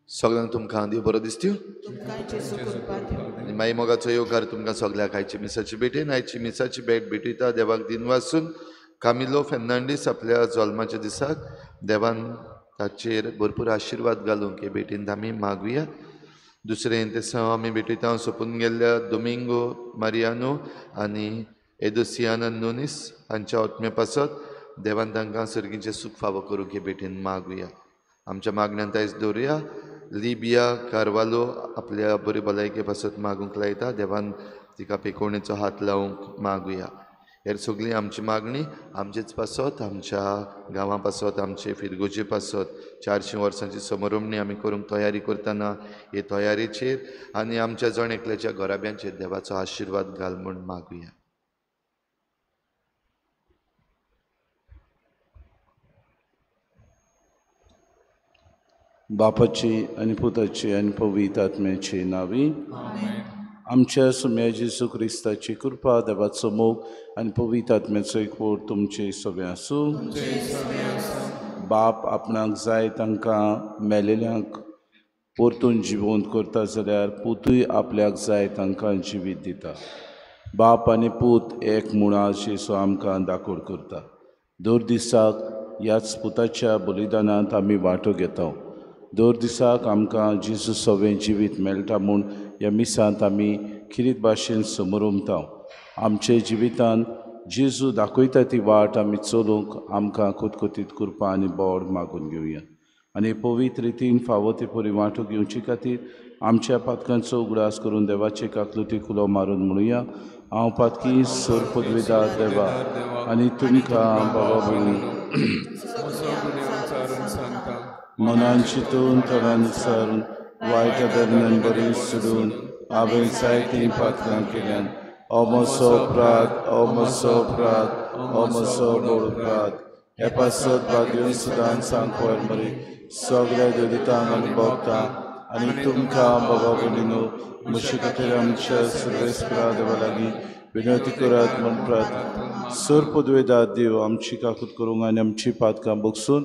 सगळ्यांक तुमकां देव बरो दिसत्यो आनी मागीर मोगाचो येवकार तुमकां सगळ्याक आयची मिसाची भेटेन आयची मिसाची भेट भेटयता देवाक दिन वाचून कामिलो फेर्नांडीस आपल्या जल्माच्या दिसाक देवान ताचेर भरपूर आशिर्वाद घालूंक हे भेटेन आमी मागुया. दुसरें ते आमी भेटयता सोंपून गेल्ल्या दोमिंगो मारियानो आनी एदोसियाना नोनीस हांच्या आत्म्या पासत देवान तांकां सर्गीचें सूख फावो करूंक हे भेटेन मागुया. आमच्या मागण्यांत आयज दवरुया लिबिया कार्वालो आपल्या बरे भलायके पासत मागूंक लायता देवान तिका पेकोवणेचो हात लावंक मागुया. हेर सगळी आमची मागणी आमचेच पासत आमच्या गांवां पासत आमचे फिरगोचे पासत 400 वर्सांची समारंभणी आमी करूंक तयारी करतना हे तयारेचेर आनी आमच्या जण एकल्याच्या घराब्यांचेर देवाचो आशिर्वाद घाल म्हूण मागुया. बापाची आनी पुताची आनी पवित्र आत्म्याची नांवी आमच्या सुम्या जेजू क्रिस्ताची कृपा देवाचो मोग आनी पवित्र आत्म्याचो एकवट तुमचे सगळे आसूं. बाप आपणाक जाय तांकां मेलेल्यांक परतून जिवंत करता जाल्यार पुतूय आपल्याक जाय तांकां जिवीत दिता. बाप आनी पूत एक मुळा जेसो आमकां दाखोड करता. दर दिसाक ह्याच पुताच्या बलिदानांत आमी वांटो घेता. दर दिसाक आमकां जेजू सवें जिवीत मेळटा म्हूण ह्या मिसांत आमी खिरीत भाशेन समोरंभता. आमचे जिवितांत जेजू दाखयता ती वाट आमी चलूंक आमकां कोतकोतीत कृपा आनी बोड मागून घेवया. आनी पवित्र रितीन फावो ते परी वांटो घेवचे खातीर आमच्या पातकांचो उगडास करून देवाचे काकलुती कुलो मारून म्हणुया. हांव पातकी सोर पदवेदार देवा आनी तुमकां बाबा भयणी मनान चिंतून तोंडान विचारून वायट धर्म्यान बरी सोडून हांवें जायतीं पातकां केल्यान हो म्हजो बोड अपराध हे पासत भाग्यून सुदान सांग मरी सगळ्या देवितांक आनी भोगतां आनी तुमकां बाबा भयणीनो म्हजे खातीर आमच्या सर्वेस्परा देवा लागीं विनंती करात म्हूण प्रार्थना. सोर पदवेदार देव आमची काकूत करूंक आनी आमची पातकां भोगसून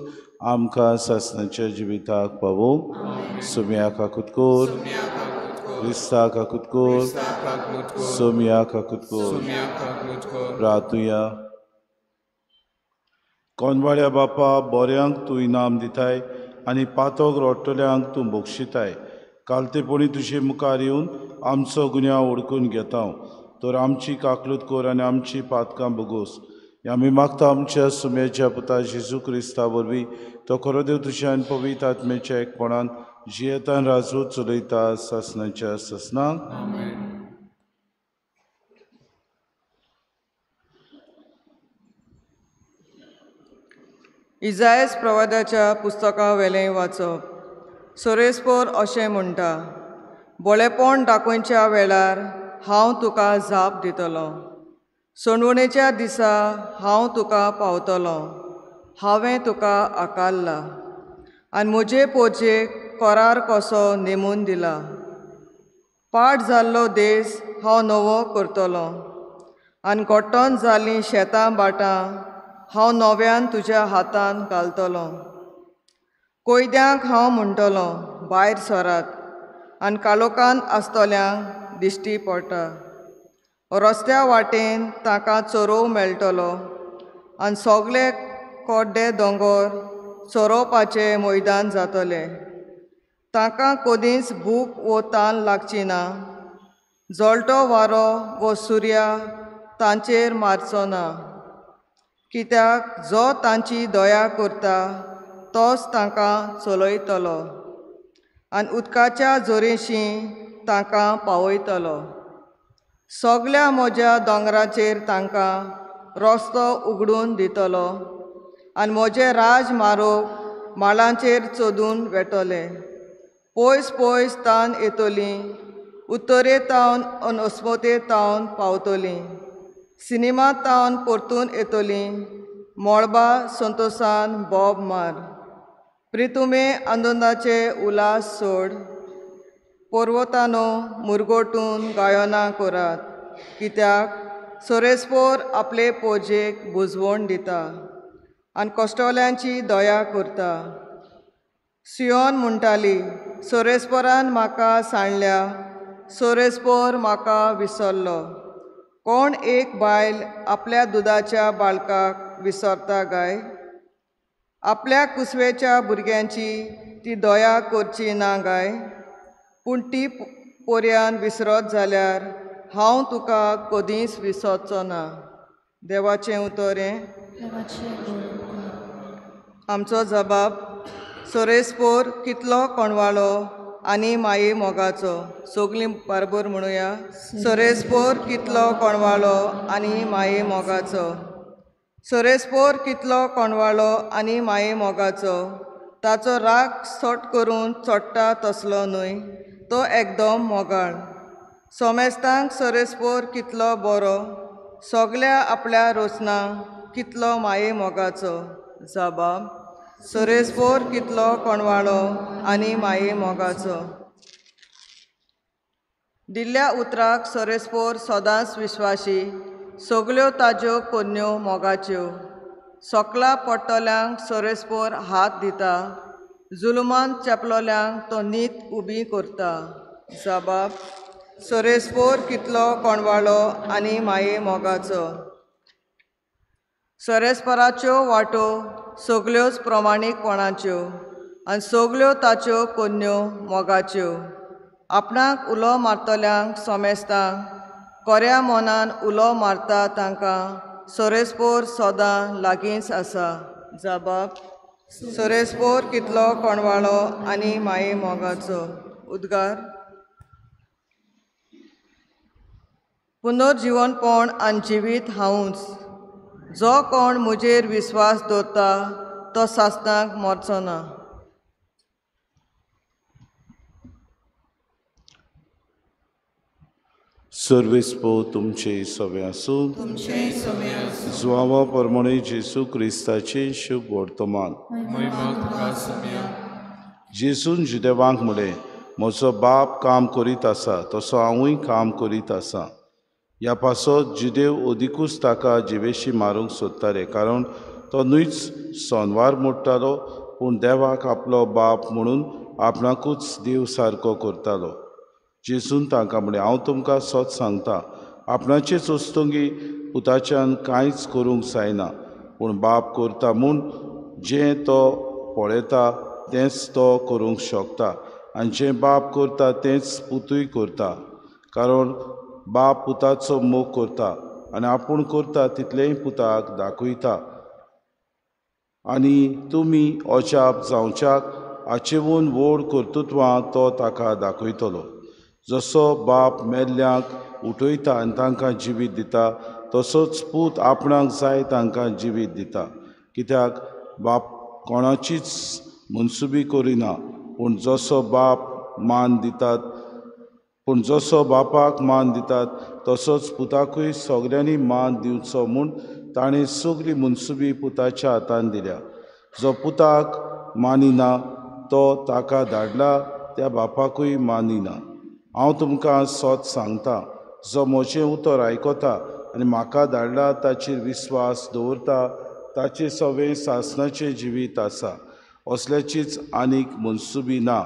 आमकां सासणाच्या जिविताक पावोवंक. सोम्या काकूत कोर क्रिस्ता काकूत कोर सोम्या काकूत कोर. प्रार्थुया. कोनवाड्या बापा बोऱ्यांक तूं इनाम दिताय आनी पातोक रोडटल्यांक तूं बक्षिताय. कालतेपणी तुजे मुखार येवन आमचो गुन्यांव ओळखून घेता. तर आमची काकलूत कोर आनी आमची पातकां भोगोस. आमी मागता आमच्या सुम्याच्या पुता जेजू क्रिस्ता वरवीं तो खरो देव तुज्या आनी पवित्र आत्म्याच्या एकपणान जियेतान राजूत चलयता सासणाच्या ससनाक. इजायस प्रवाद्याच्या पुस्तका वेलें वाचप. सोरेस्पोर अशें म्हणटा, बोळेपण दाखोवच्या वेळार हांव तुका जाप दितलो. सणवणेच्या दिसा हांव तुका पावतलो. हांवें तुका आकारला आनी म्हजे पोजेक कोरार कसो नेमून दिला. पाड जाल्लो देस हांव नवो करतलो आनी गोठ्ठोन जाल्लीं शेतां बाटां हांव नव्यान तुज्या हातान घालतलो. कोयद्यांक हांव म्हणटलो, भायर सरात, आनी कालोखान आसतल्यांक दिश्टी पडटा. रस्त्या वाटेन ताका चोरोव मेळटलो आनी सगळे कोड्डे दोंगर चोरोवपाचें मैदान जातलें. ताका कदींच भूक वो तान लागची ना. जळटो वारो वो सुर्या तांचेर मारचो ना. कित्याक जो तांची दया करता तोच तांकां चलयतलो आनी उदकाच्या जोरेशीं तांकां पावयतलो. सगल्या म्हज्या दोंगराचेर तांकां रस्तो उगडून दितलो आनी म्हजें राज मारोग माळांचेर चोदून वेतले. पयस पयस तान येतलीं, उत्तरे तावन आनी अस्मोते तावन पावतलीं. सिनेमा तावन परतून येतलीं. मोळबा संतोसान बोब मार. प्रितुमे आनंदाचे उलास सोड. पर्वतानो मुरगोटून गायनां करात. कित्याक सोरेस्पोर आपले पोजेक बुजवण दिता आनी कश्टोल्यांची दया करता. सियोन म्हणटाली, सोरेस्पोरान म्हाका सांडल्या, सोरेस्पोर म्हाका विसरलो. कोण एक बायल आपल्या दुदाच्या बाळकाक विसरता काय? आपल्या कुसवेच्या भुरग्यांची ती दया करची ना काय? पूण ती पोरयान विसरत जाल्यार हांव तुका कदींच विसरचो ना. देवाचें उतोरें. आमचो जबाब. सोरेस्पोर कितलो कोणवाळो आनी माये मोगाचो. सोगलीं बारबर म्हणुया. सोरेस्पोर कितलो कोणवाळो आनी माये मोगाचो. सोरेस्पोर कितलो कोणवाळो आनी माये मोगाचो. ताचो राग सट करून चोडटा तसलो न्हय. तो एकदम मोगाळ. सोमेस्तांक सोरेस्पोर कितलो बरो. सगल्या आपल्या रोसनांक कितलो माये मोगाचो. जबाब. सोरेस्पोर कितलो कोणवाळो आनी माये मोगाचो. दिल्ल्या उतराक सोरेस्पोर सदांच विश्वासी. सगल्यो ताज्यो कन्यो मोगाच्यो. सोकला पडटल्यांक सोरेस्पोर हात दिता. जुलुमान चेपलोल्यांक तो न्हीद उबी करता. जबाब. सोरेस्पोर कितलो कोणवाळो आनी माये मोगाचो. सोरेस्पोराच्यो वाटो सगल्योच प्रमाणीकपणाच्यो आनी सगल्यो ताच्यो कन्यो मोगाच्यो. आपणाक उलो मारतल्यांक सोमेस्तांक, कोऱ्या मोनान उलो मारता तांकां सोरेस्पोर सदां लागींच आसा. जबाब. सोरेस्पोर कितलो कोणवाळो आनी माये मोगाचो. उद्गार. पुनर्जिवनपण आनी जिवीत हांवूच. जो कोण म्हजेर विस्वास दवरता तो सासणाक मरचो ना. सर्वेस्पो तुमचे सवे आसूं. जुवावा प्रमाणे जेसू क्रिस्ताचे शुभ वर्तमान. जेसून जुदेवांक म्हळें, म्हजो बाप काम करीत आसा तसो हांवूय काम करीत आसा. ह्या पासत जुदेव ओदिकूच ताका जिवेशी मारूंक सोदताले, कारण तो न्हूच सोनवार मोडटालो, पूण देवाक आपलो बाप म्हणून आपणाकूच देव सारको करतालो. जेसून तांकां म्हळें, हांव तुमकां सत सांगता, आपणाचेच वस्तुंगी पुताच्यान कांयच करूंक जायना, पूण बाप करता म्हूण जें तो पळयता तेंच तो करूंक शकता. आनी जें बाप करता तेंच पुतूय करता, कारण बाप पुताचो मोग करता आनी आपूण करता तितलेंय पुताक दाखयता. आनी तुमी अजाप जावच्याक हाचेवून व्हड कर्तुत्वां तो ताका दाखयतलो. जसो बाप मेल्ल्यांक उठयता आनी तांकां जिवीत दिता, तसोच पूत आपणाक जाय तांकां जिवीत दिता. कित्याक बाप कोणाचीच मनसुबी करिना, पूण जसो बापाक मान दितात तसोच पुताकूय सगळ्यांनी मान दिवचो म्हूण ताणें सगळी मनसुबी पुताच्या हातांत दिल्या. जो पुताक मानिना तो ताका धाडला त्या बापाकूय मानिना. हांव तुमकां सत सांगता, जो म्हजें उतर आयकता आनी म्हाका धाडला ताचेर विस्वास दवरता ताचें सगळें सासणाचें जिवीत आसा. असल्याचीच आनीक मनसुबी ना,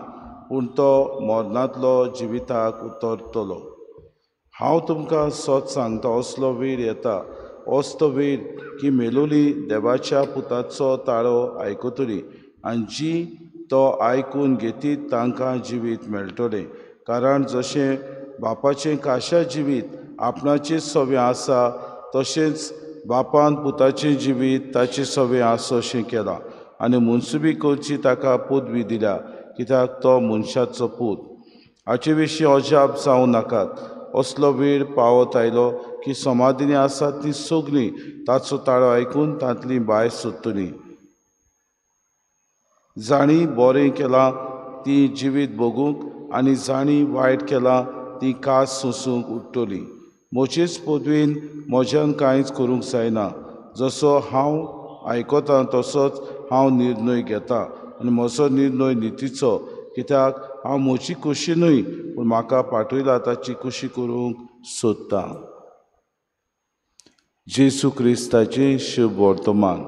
पूण तो मरणांतलो जिविताक उतरतलो. हांव तुमकां सत सांगता, असलो वेळ येता, असतो वेळ की मेलोली देवाच्या पुताचो ताळो आयकतली आनी जी तो आयकून घेतीत तांकां जिवीत मेळटलें. कारण जशें बापाचें खाशा जिवीत आपणाचें सवें आसा, तशेंच बापान पुताचें जिवीत ताचें सवें आसोशें केलां आनी मनसुबी करची ताका पदवी दिल्या, कित्याक तो मनशाचो पूत. हाचे विशीं अजाप जावं नाकात. असलो वेळ पावत आयलो की समाधीनी आसात तीं सगळीं ताचो ताळो आयकून तांतलीं भायर सरतलीं. जाणी बरें केलां तीं जिवीत भोगूंक आनी जाणी वायट केलां तीं कास सोंसूंक उठ्ठलीं. म्हजेच पदवेन म्हज्यान कांयच करूंक जायना. जसो हांव आयकतां तसोच हांव निर्णय घेतां आनी म्हजो निर्णय नितीचो, कित्याक हांव म्हजी खोशी न्हय पूण म्हाका पाठयला ताची खोशी करूंक सोदतां. जेसू क्रिस्ताचें शुभ वर्तमान.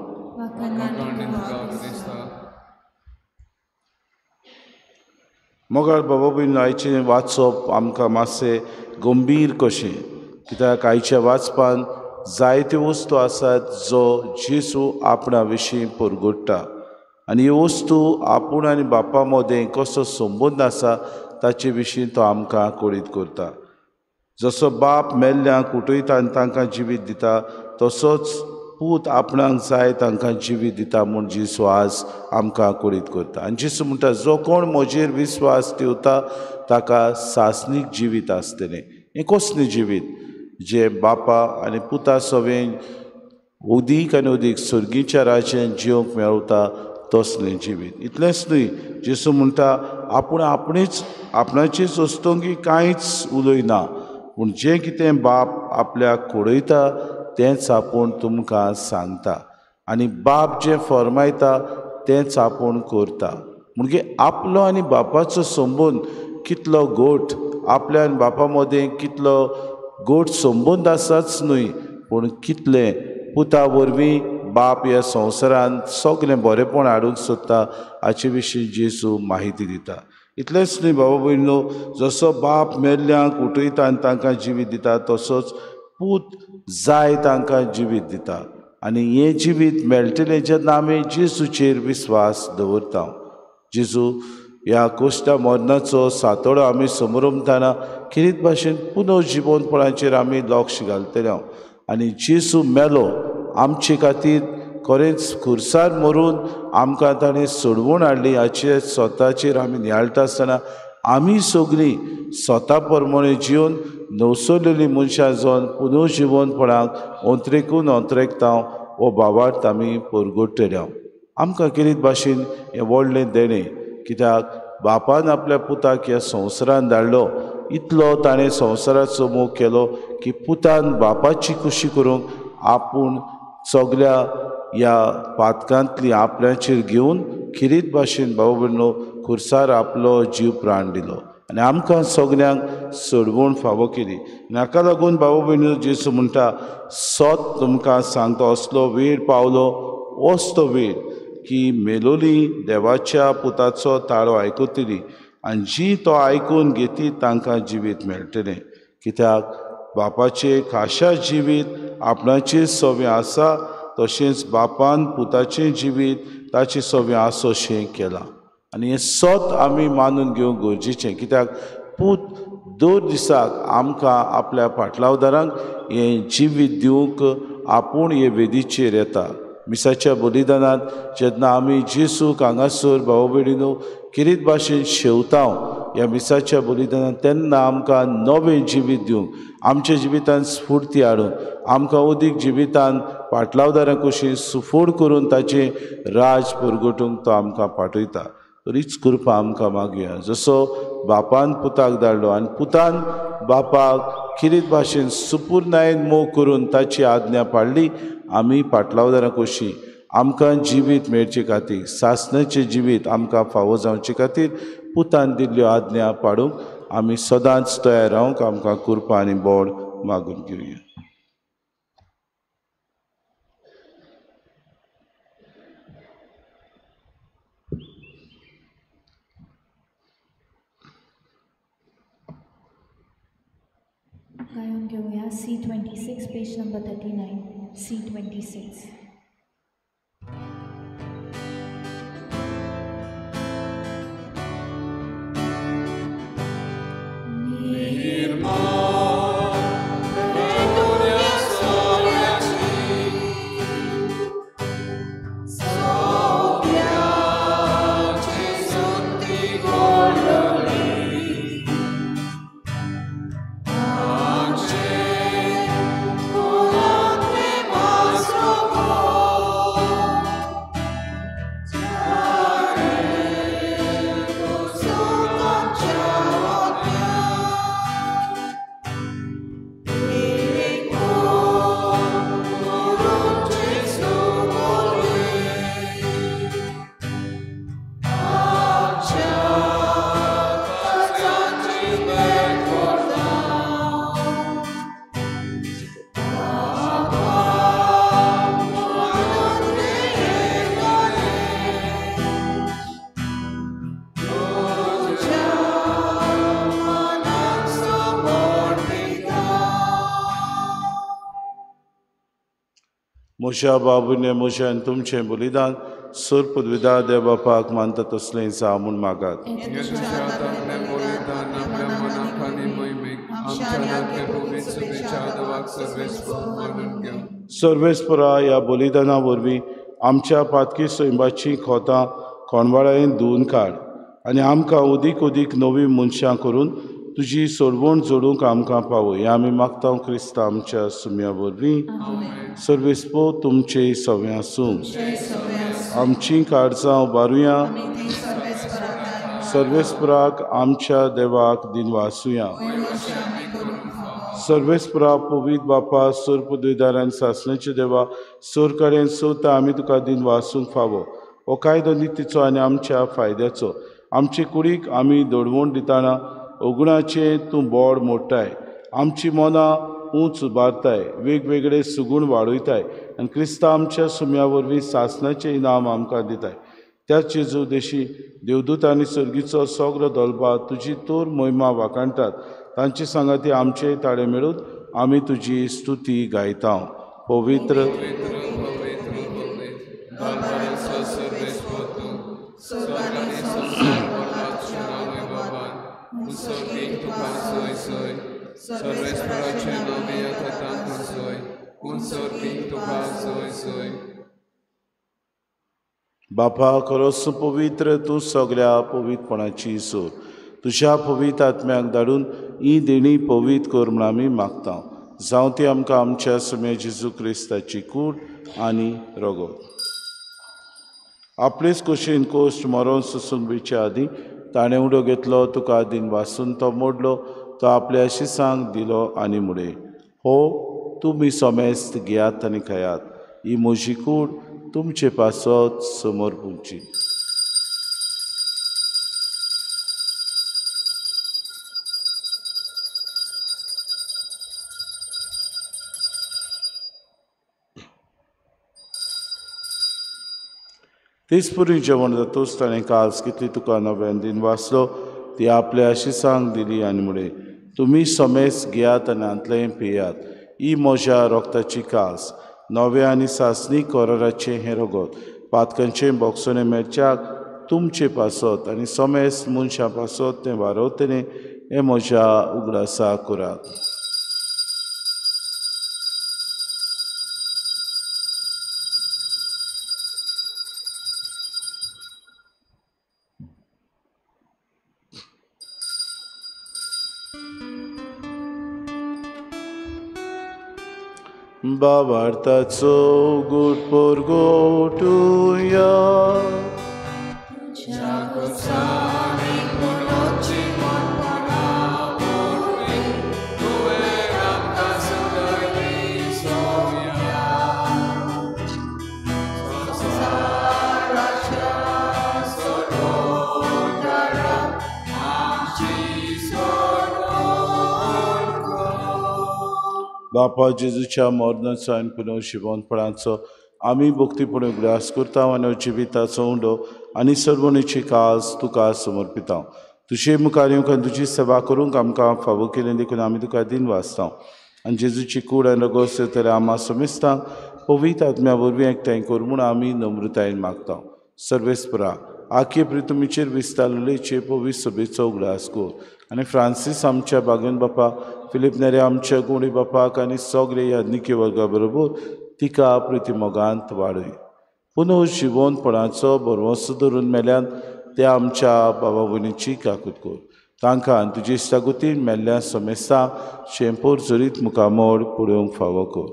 मोगाळ बाबा भयण, आयचें वाचप आमकां मातशें गंभीर कशें, कित्याक आयच्या वाचपान जायत्यो वस्तू आसात जो जेसू आपणा विशीं परगट्टा आनी ह्यो वस्तू आपूण आनी बापा मदें कसो संबंद आसा ताचे विशीं तो आमकां कळीत करता. जसो बाप मेल्ल्यांक उठयता आनी तांकां जिवीत दिता, तसोच पूत आपणाक जाय तांकां जिवीत दिता म्हूण जेसू आज आमकां कळीत करता. आनी जेसू म्हणटा, जो कोण म्हजेर विस्वास ठेवता ताका सासणीक जिवीत आसतलें. हें कसलें जिवीत? जें बापा आनी पुता सवें उदीक आनी उदीक सर्गीच्या राज्यांत जिवंक मेळटा तसलें जिवीत. इतलेंच न्हय, जेसू म्हणटा आपूण आपणाचीच वस्तूंकी कांयच उलयना, पूण जें कितें बाप आपल्याक कळयता तेंच आपूण तुमकां सांगता आनी बाप जें फरमायता तेंच आपूण करता. म्हणजे आपलो आनी बापाचो संबंद कितलो गोठ, आपल्या आनी बापा मदें कितलो गोठ संबंद आसाच न्हय, पूण कितलें पुता वरवीं बाप ह्या संवसारांत सगळें बरेंपण हाडूंक सोदता हाचे विशीं जेसू म्हायती दिता. इतलेंच न्हय बाबा भयणो, जसो बाप मेल्ल्यांक उठयता आनी तांकां जिवीत दिता, तसोच पूत जाय तांकां जिवीत दिता आनी हें जिवीत मेळटलें जेन्ना आमी जेसूचेर विस्वास दवरता. जेजू ह्या कोश्टा मरणाचो सातोडो आमी समोरमतना कितें भाशेन पुनर्जिवनपणाचेर आमी लक्ष घालतले आनी जेसू मेलो आमचे खातीर खरेंच खुर्सार मरून आमकां ताणें सोडवून हाडली हाचे स्वताचेर आमी नियाळटा आसतना आमी सगळीं स्वता प्रमाणे जिवन नवसरलेलीं मनशां जावन पुनर्जिवनपणाक अंतरेकता वो भावार्थ आमी परगट्टले. आमकां कितें भाशेन हें व्हडलें देणें, कित्याक बापान आपल्या पुताक ह्या संवसारांत धाडलो. इतलो ताणें संवसाराचो मोग केलो की पुतान बापाची खुशी करूंक आपूण सगळ्या ह्या पातकांतली आपल्याचेर घेवन खिरीत भाशेन बाबा भयणो खुर्सार आपलो जीव प्राण दिलो आनी आमकां सगळ्यांक सोडवून फावो केली. हाका लागून बाबा भयणो जेसू म्हणटा, सत तुमकां सांगता, असलो वेळ पावलो, असतो वेळ की मेलोली देवाच्या पुताचो ताळो आयकतली आनी जी तो आयकून घेती तांकां जिवीत मेळटलें. कित्याक बापाचें खाशा जिवीत आपणाचें सवें आसा, तशेंच बापान पुताचें जिवीत ताचें सवें आसोशें केलां आनी हें सत आमी मानून घेवंक गरजेचें. कित्याक पूत दर दिसाक आमकां आपल्या पाटलावदारांक हें जिवीत दिवंक आपूण हे वेदीचेर येता. मिसाच्या बलिदानांत जेन्ना आमी जेसूक हांगासर भाव भयणीनो कितें भाशेन शेवता ह्या मिसाच्या बलिदानांत, तेन्ना आमकां नवें जिवीत दिवंक, आमच्या जिवितांत स्फूर्ती हाडून, आमकां अदीक जिवितांत पाटलावदारां कशी सुफोड करून ताचे राज परगटूंक तो आमकां पाठयता. तरीच कृपा आमकां मागुया. जसो बापान पुताक धाडलो आनी पुतान बापाक किरीत भाशेन सुपूर्णायेन मोग करून ताची आज्ञा पाळ्ळी, आमी पाटलावदारां कशी आमकां जिवीत मेळचे खातीर, सासणाचें जिवीत आमकां फावो जावचे खातीर पुतान दिल्ल्यो आज्ञा पाळूंक आमी सदांच तयार रावंक आमकां कृपा आनी बोड मागून घेवया. गायन घेऊया C26 पेज नंबर 39 C26. म्हज्या बाबूने म्हज्यान तुमचें बलिदान सुर पदवीदार देव बापाक मानता तसलें जा म्हूण मागात. सर्वेस्परा ह्या बलिदाना वरवीं आमच्या पातकी सैमाची खोतां कोणवाळायेन धुवन काड आनी आमकां ओदीक ओदीक नवीं मनशां करून तुजी सोडवण जोडूंक आमकां पावय. हें आमी मागता क्रिस्ता आमच्या सुम्या वरवीं. सर्वेस्पो तुमचे सवें आसूं. आमचीं काळजां उबारुया. सर्वेस्पराक आमच्या देवाक दिनवासुया. सर्वेस्परा पवित बापा सोर पदवीदारान सासणाच्या देवा सोर कडेन सोता आमी तुका दिन वासूंक फावो. हो कायदो नितीचो आनी आमच्या फायद्याचो. आमचे कुडीक आमी दडवण दिताना ओगुणाचें तूं बोड मोडटाय. आमची मनां उंच उबारताय, वेगवेगळे सुगूण वाडयताय आनी क्रिस्ता आमच्या सुम्या वरवीं सासणाचें इनाम आमकां दिताय. त्याच जेजू देशी देवदूत आनी सर्गीचो सगळो दलबा तुजी तोर महिमा वाखाणटात. तांचे सांगाती आमचे ताळे मेळून आमी तुजी स्तुती गायता. पवित्र बापा खरोच पवित्र तूं सगळ्या पवित्रपणाची सोर. तुज्या पवित्र आत्म्याक धाडून ही देणी पवित्र कर म्हूण आमी मागता. जावं ती आमकां आमच्या सुम्या जेजू क्रिस्ताची कूड आनी रगत. आपलेच कुशीन कोश्ट मरोन सुसूंक बिच्या आदीं ताणें उडो घेतलो, तुका दिन वासून तो मोडलो, तो आपल्या शिसांक दिलो आनी मुडे. हो तुमी सोमेस्त घेयात आनी खायात. ही म्हजी कूड तुमचे पासत समोर पुंची. तेच पुरी जेवण जातूच ताणें काल्स कितली तुका नव्यान दिन वाचलो, ती आपल्या शिसांक दिली आनी मुडे. तुमी सोमेस घेयात आनी आंतलें पियात. ही म्हज्या रोगताची काल्स, नवे आनी सासणी कोराराचें हें रगत, पातकांचें बोगसोने मेरच्याक तुमचे पासत आनी सोमेस मनशां पासत तें वारवतलें हें म्हज्या उगडासा करात. भावार्थाचो गोड परगोटुया. बापा जेजूच्या मरणाचो आनी पुनर्जिवनपणाचो आमी भक्तीपणे उगडास करता आनी जिविताचो उंडो आनी सर्वणीची कास तुका समर्पिता. तुजे मुखार येवंक तुजी सेवा करूंक आमकां फावो केलें देखून आमी तुका दिन वाचता आनी जेजूची कूड आनी रगत सेतले आम्हा समेस्तांक पवित्र आत्म्या वरवीं एकठांय कर म्हूण आमी नम्रतायेन मागता. सर्वेस्परा आखे प्रितुमीचेर विस्तारलेचे पवित्र सभेचो उगडास कर आनी फ्रांसीस आमच्या बागेन बापा, फिलीप नेरे आमच्या गुणी बापाक आनी सगळे याज्ञिके वर्गा बरोबर तिका प्रतिमोगांत वाडय. पुनर्जिवनपणाचो बरवंसो धरून मेल्यान त्या आमच्या बाबा भयणीची काकूट कर. तांकां तुजे इश्टागुतीन मेल्ल्या समेस्तांक शेंपोर जरीत मुखामोड पळोवंक फावो कर.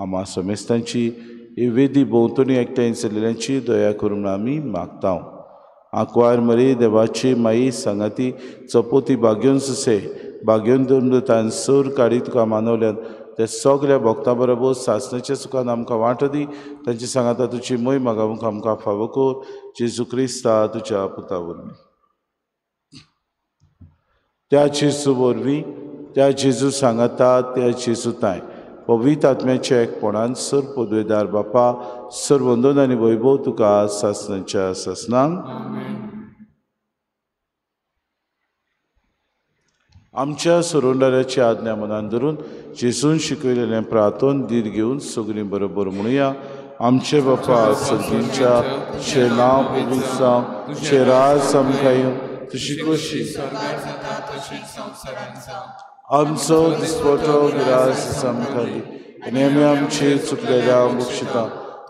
आम्हा समेस्तांची ही वेदी भोंवतणी एकठांय चलिल्ल्यांची दया करून आमी मागता. आंकवार मरे देवाची माई सांगाती चपोती बाग्योन सुसे बाग्योन दवरून तान सूर काडी तुका मानवल्यान त्या सगळ्या भक्तां बरोबर सासणाच्या सुखान आमकां वांटो दी. तांची सांगाता तुजी मोय मागूंक आमकां फावो कर. जेजू क्रिस्ता तुज्या पुता वरवीं त्या जेजू वरवीं त्या जेजू सांगाता त्या जेजू ताय पवित्र आत्म्याच्या एकपणान सर पदवेदार बापा सर वंदन आनी वैभव तुका सासणाच्या सासणांक. आमच्या सरोंडाऱ्याची आज्ञा मनान धरून जेजून शिकयलेलें प्रार्थन दीर घेवन सगळीं बरोबर म्हणुया. आमचे बापा सर्गींच्या तुजें नांव पवित्र जावं, तुजें राज आमकां येवं, तुजी कशी आमचो दिसपटो गिरास आमकां दी आनी आमी आमची चुकलेल्या बक्षिता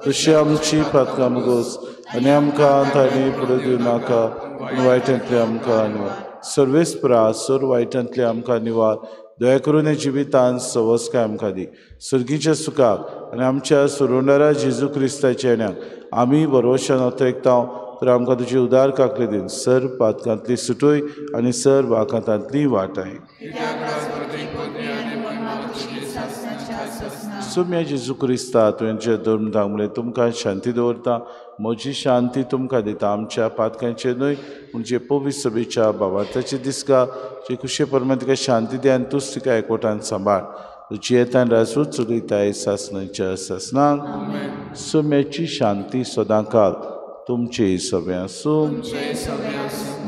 तशी आमची पातकां मुगोस आनी आमकां थायणी फुडें दिवं नाका पूण वायटांतली आमकां निवार. सर्वेस्परा सर वायटांतली आमकां निवार. दया करून हे जिवितांत सवस्काय आमकां दी. सर्गीच्या सुखाक आनी आमच्या सरोंडारा जेजू क्रिस्ताच्या येण्याक आमी भरवशान अथयकता तर आमकां तुजी उदार काकले दिन सर पातकांतली सुटोय आनी सर वाकांतांतली वाटाय. सुम्या जेजू क्रिस्ता तुवेंचे धर्म धांगले तुमकां शांती दवरता. म्हजी शांती तुमकां दिता. आमच्या पातकांचे न्हय म्हणजे पवित्र सभेच्या भावार्थाचे दिसका जे खुशे परमे तिका शांती दी आनी तूंच तिका एकवटान सांबाळ. तुजी येतान राजूच चलयताय सासणाच्या सासणांक. सुम्याची शांती सदांकाल तुमचे सभे आसूं.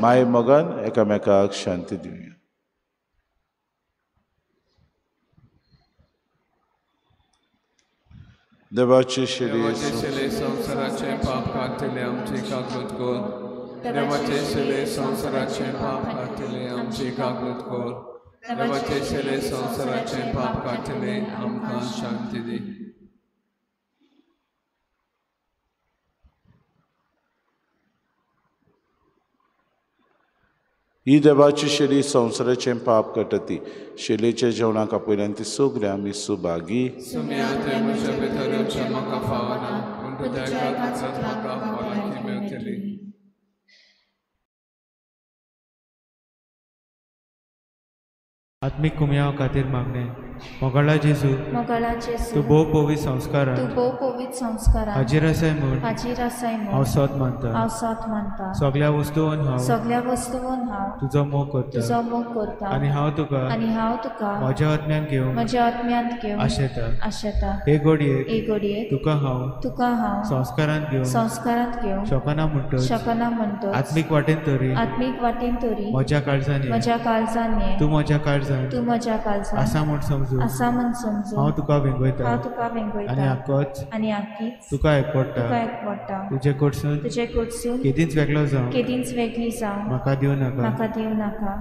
माय मोगान एकामेकाक शांती दिवया. देवाचे शिले संसाराचे पाप काढले आमचे कागद कर. देवाचे शिले संसाराचे पाप काढले आमचे कागद कर. देवाचे शिले संसाराचे पाप काढले आमकां शांती दी. ही देवाची शेली संवसाराचे पाप कटती. शेलीच्या जेवणाक आपयल्यान ती सगळी आमी सुभागी. सुम्या ते म्हज्या भितर येवचें म्हाका फावना पूण तुज्या काळजांत म्हाका भलायकी मेळटली. आत्मिक कुमया खातीर मागणे. मोगाळा जेजू तूं भोव पवित्र संस्कारान हाजीर आसाय म्हूण हांव सत मानता. सगळ्या वस्तूंत हांव तुजो मोग करता आनी हांव तुका म्हज्या आत्म्यान घेवन आशेता. हे घडयेक तुका हांव संस्कारांत घेवन शकना म्हणटच आत्मीक वाटेन तरी म्हज्या काळजांनी तूं म्हज्या काळजांत आसा म्हूण समजून हांव तुका वेंगयता आनी आख्खीच तुका एकवडटा. तुजे कडसून केदींच वेगळी जावं म्हाका दिवं नाका.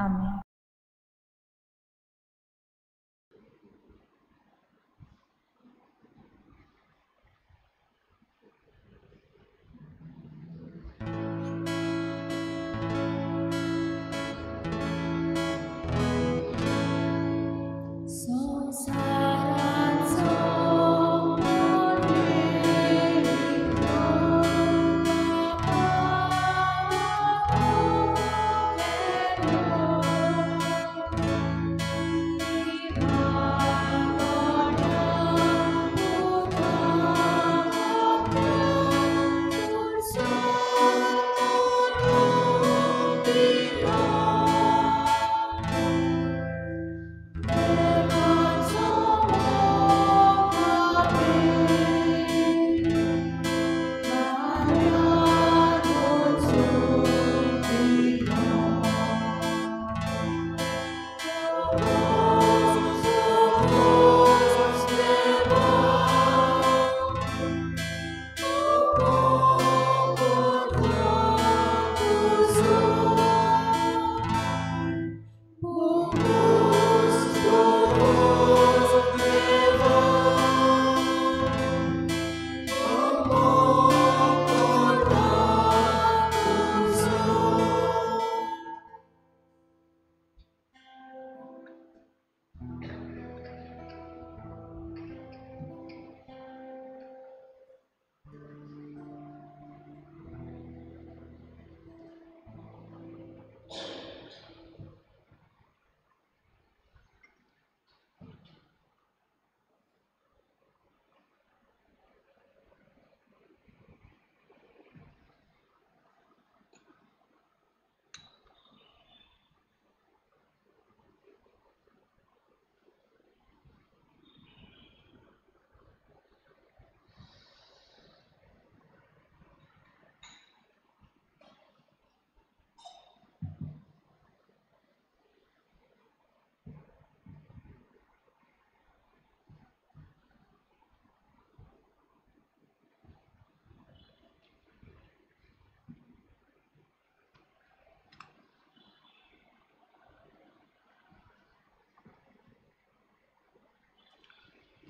आमेन. संसाराचो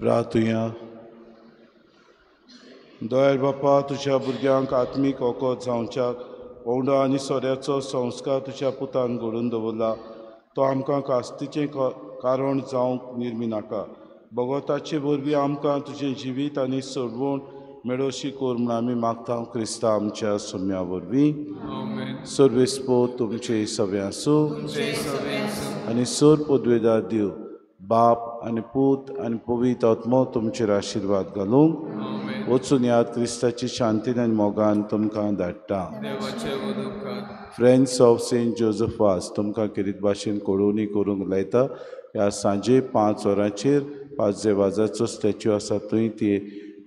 प्रार्थुया. दयाळ बापा, तुज्या भुरग्यांक आत्मीक ओकोत जावच्याक ओंडा आनी सोऱ्याचो संस्कार तुज्या पुतान घडोवन दवरला. तो आमकां कास्तीचें कारण जावंक निर्मी नाका. भगवताचे वरवीं आमकां तुजें जिवीत आनी सोडवण मेळोशी कोर म्हूण आमी मागता क्रिस्ता आमच्या सोम्या वरवीं. सर्वेस्पो तुमचे सवे आसूं आनी सोर पदवेदार दिव बाप आनी पूत आनी पवित्र आत्मो तुमचेर आशिर्वाद घालूंक वचून याद क्रिस्ताची शांतीन आनी मोगान तुमकां धाडटा. फ्रेंड्स ऑफ सेंट जोझफास तुमकां किरीत भाशेन कोडोवणी करूंक लायता. ह्या सांजे 5 वरांचेर 5 वाजाचो स्टॅच्यू आसा थंय ती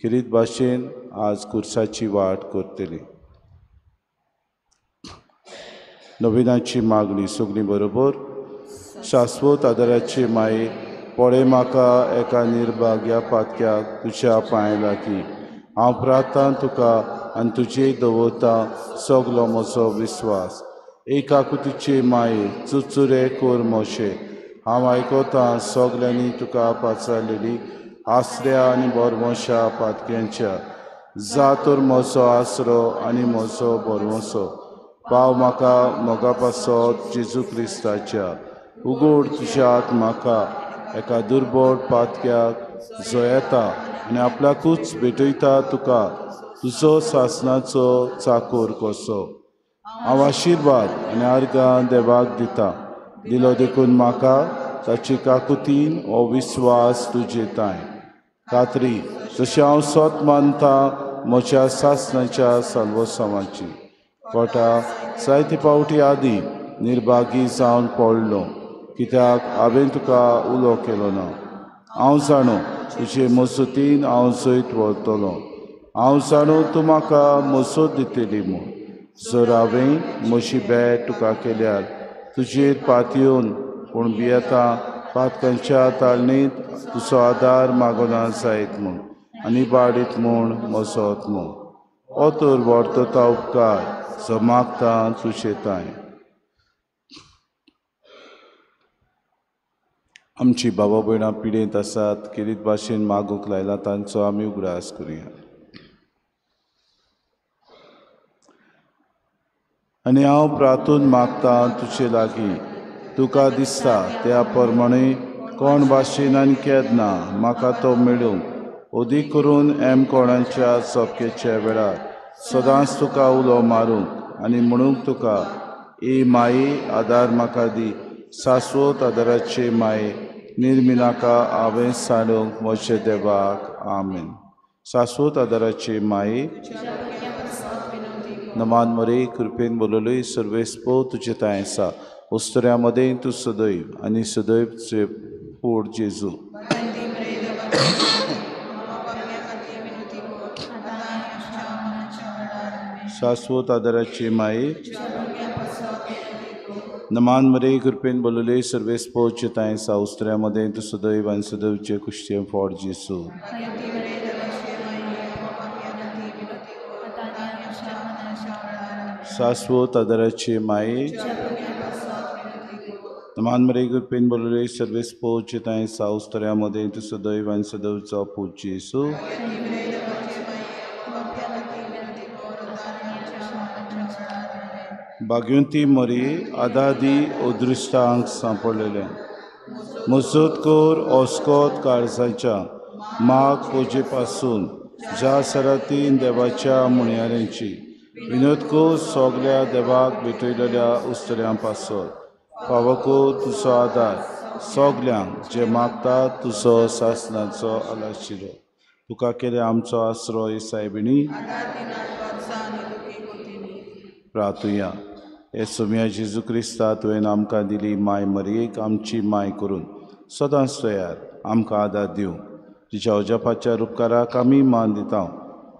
किरीत भाशेन आज कुर्साची वाट करतली. नविनाची मागणी सगळीं बरोबर. शाश्वत आदाराचे माये, पळय म्हाका एका निर्भाग्या पातक्याक तुज्या पांय लागीं. हांव प्रार्थना तुका आनी तुजे दवरता सगलो म्हजो विस्वास. एकाकुतीचे माये, चुचुरे कोर मोशे. हांव आयकतां सगल्यांनी तुका पाचारलेली आसऱ्या आनी बोरमोशा पातक्यांच्या. जा तर म्हजो आसरो आनी म्हजो बोरमोसो. पाव म्हाका मोगा पासत जेजू क्रिस्ताच्या. उगड तुज्यात म्हाका एका दुर्बळ पातक्याक जो येता आनी आपल्याकूच भेटयता तुका तुजो सासणाचो चाकोर कसो. हांव आशिर्वाद आनी आर्गां देवाक दिता. दिलो देखून म्हाका ताची काकुतीन हो विस्वास तुजे ताय. खात्री जशें हांव स्वत मानता म्हज्या सासणाच्या साल्वसावाची. पोटा जायते फावटी आदीं निर्भागी जावन पडलो कित्याक हांवें तुका उलो केलो ना. हांव जाणो तुजे मजतीन हांव जैत व्हरतलो. हांव जाणो तूं म्हाका मजत दितली म्हूण. जर हांवें म्हजी भेट तुका केल्यार तुजेर पातयेवन पूण भियेता पातकांच्या ताळणेंत तुजो आदार मागोना जायत म्हूण आनी बाडीत म्हूण मजत म्हूण. हो तर वर्तता उपकार जो मागता तुजे ताय. आमची बाबा भयणां पिडेंत आसात किरीत भाशेन मागूंक लायला तांचो आमी उगडास करुया. आनी हांव प्रार्थून मागतां तुजे लागीं. तुका दिसता त्या प्रमाणे कोण भाशेन आनी केन्ना म्हाका तो मेळूंक ओदी करून कोणाच्या सोपकेच्या वेळार सदांच तुका उलो मारूंक आनी म्हणूंक तुका ए माये आदार म्हाका दी. शाश्वत आदाराचे माये निर्मी नाका हांवें सांडूंक म्हजे देवाक. आमेन. शाश्वत आदाराचे माये नमान मरे कृपेन बोललोय सर्वेस्पो तुजे ताय आसा. उस्तऱ्या मदें तूं सदैव आनी सदैव तुजे पोट जेजू. शाश्वत आदाराचे माये नमान मरे कृपेन बोललोय सर्वेस्पो तुजे ताय आसा. उस्तऱ्या मदें तूं सदैव आनी सदैवचे कुश्टें पोट जेजू. शाश्वत आदाराचे माये नमान मरे कृपेन बोललोय सर्वेस्पो तुजे ताय आसा. उस्तऱ्या मदें तूं सदैव आनी सदैवचो पूत जेजू. भाग्यवंती मरी आदादी अदृश्टांक सांपडलेले. मजत कोर ओस्कोत काळजाच्या माग पोजे पासून ज्या सरातीन देवाच्या मुणयाऱ्यांची विनोदको सोगल्या देवाक भेटयलेल्या उस्तऱ्यां पासत. पावको तुजो आदार सोगल्यांक जे मागतात तुजो सासणाचो आलाशिरो. तुका केले आमचो आसरो सायबिणी. प्रार्थुया. हे सोम्या जेजू क्रिस्ता तुवें आमकां दिली माय मरयेक आमची माय करून सदांच तयार आमकां आदार दिवं. तिच्या अजापाच्या उपकाराक आमी मान दिता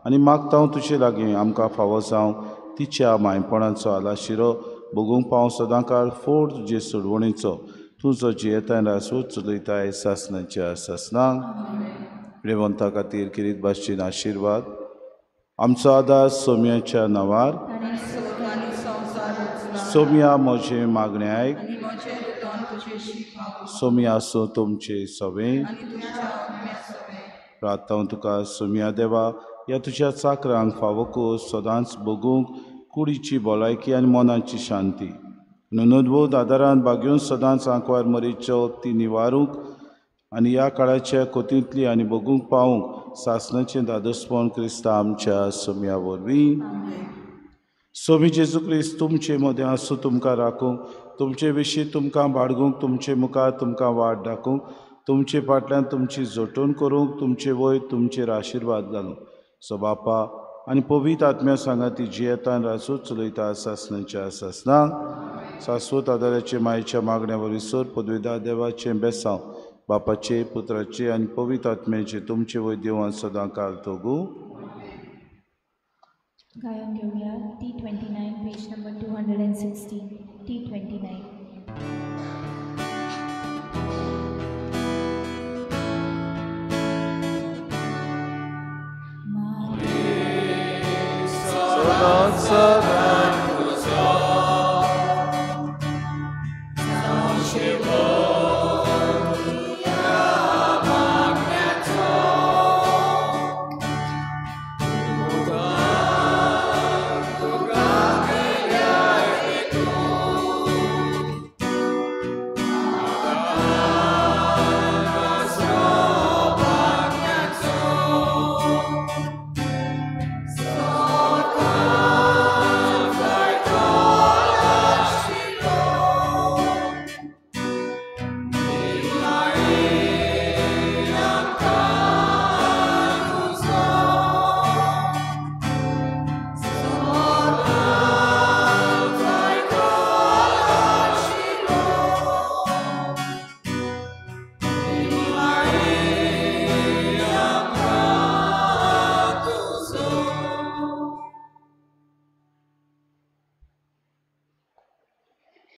आनी मागता तुजे लागीं आमकां फावो जावं तिच्या मायपणाचो आलाशिरो भोगूंक पावं सदां काळ फोड तुजे सोडवणेचो. तूं जो जियेताय रासूर चलयताय सासणाच्या सासणांक. प्रेमवंता खातीर किरीत भाशेन आशिर्वाद. आमचो आदार सोम्याच्या नांवार. सोम्या म्हजे मागणे आयक. सोमी आसूं तुमचे सवे प्रार्थना तुका सोम्या देवा ह्या तुज्या चाकरांक फावो कर सदांच बगूंक कुडीची भलायकी आनी मनाची शांती नोंदवोद आदारान बागेवन सदांच आंकवार मरीच्यो ती निवारूंक आनी ह्या काळाच्या कोतींतली आनी बगूंक पावूंक सासणाचें दादोसपण क्रिस्ता आमच्या सोम्या वरवीं सोमी जेजू क्रिस्त तुमचे मदें आसूं तुमकां राखूंक तुमचे विशीं तुमकां बाळगूंक तुमचे मुखार तुमकां वाट दाखोवंक तुमचे फाटल्यान तुमची जोटोवन करूंक तुमचे वयर तुमचेर आशिर्वाद घालूंक सो बापा आनी पवित्र आत्म्या सांगा ती जियेता आनी रासूच चलयता सासणाच्या सासणांक शाश्वत आदाराचे मायेच्या मागण्या वरवीं पदवीदार देवाचें बेसांव बापाचे पुत्राचे आनी पवित्र आत्म्याचे तुमचे वयर देवान सदां काल तोगू गायन घेऊया T29 पेज नंबर 216 T29